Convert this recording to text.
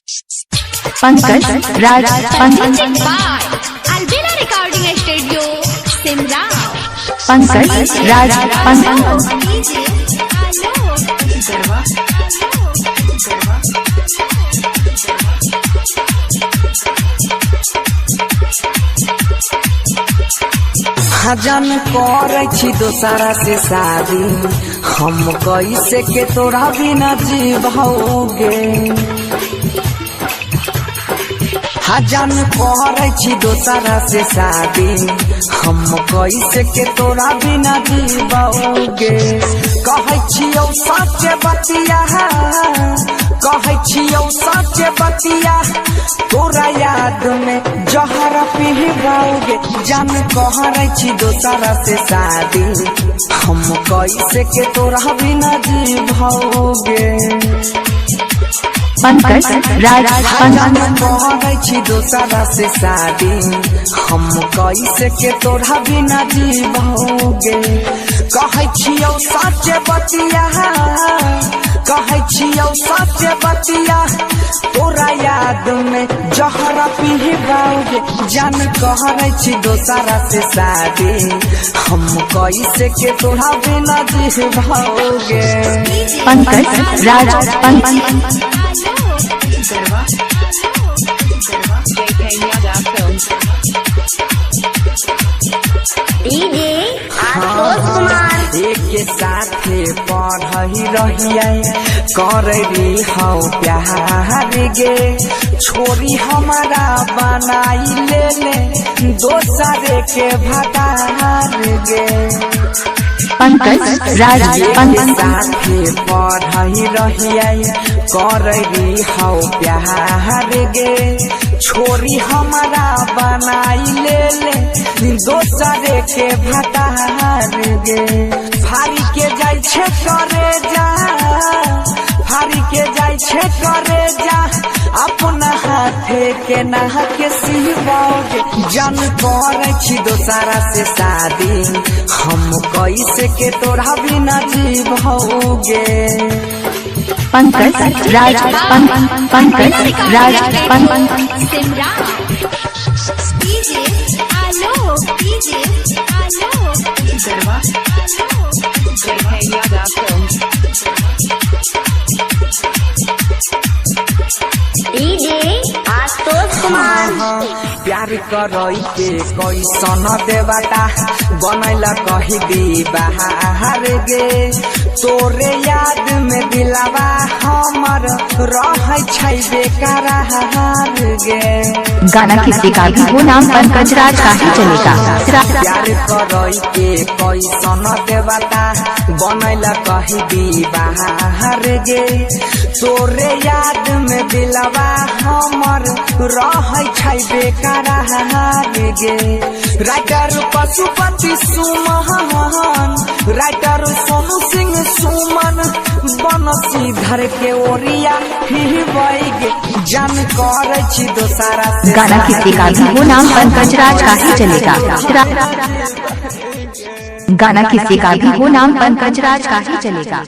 पंकज राज अलबेला recording studio Simra. Pankaj राज हजन करे छी दोसरा से शादी, हम कैसे के तोरा बिना जीवोगे। हजन करे छी दोसरा से शादी, हम कैसे के तोरा बिना जीवोगे। कहे छियौ सच बतिया, कहे छियौ सच बतिया, तोरा याद में जहर पिहबाओगे। जान कहरे छी दोसरा से शादी, हम कैसे के तोरा बिना जीवोगे। पंकज राज कहरे छी दोसरा से शादी, हम कैसे के तोरा बिना जीवोगे। कहे छियौ सच बतिया, कहे छियौ सच बतिया, तोरा याद में जहर पिहबाओगे। जान कहरे छी दोसरा से शादी, हम कैसे के तोरा बिना जीवोगे। पंकज राज एक साथे पढ़ी रहिए करी हौ प्यार गे। छोरी हमारा बनाई ले दोसरे के भतार गे। पंकज राज साथे पढ़ी रहिए करी हौ प्यार गे। छोरी हमारा बनाई ले दोसरे के भतार गे। फारी के जाय छे करे जा, फारी के जाय छे करे जा, अपना हाथे के नहा के सिहबाओगे। जान करे छी दोसरा से शादी, हम कैसे के तोरा बिना जीवोगे। पंकज राज पंकज राज सिमरा। प्यार करई के कैसन देवता बनैला कही दी बाहर गे। तोरे याद में दिलवा हमर रह छै बेकरार गे। गाना किसी का भी हो, नाम पंकज राज का ही चलेगा। प्यार करई के कैसन देवता बनैला कही दी बाहर गे। तोरे याद में दिलवा हमर रह छै बेकरार गे। राइटर पशुपति सुमन, राइटर सोनू सिंह सुमन, बनसी धर के ओरिया हिबैगे। जान करे छी दोसरा से गाना किसी का भी हो, नाम पंकज राज का ही चलेगा। गाना किसी का भी हो, नाम पंकज राज का ही चलेगा।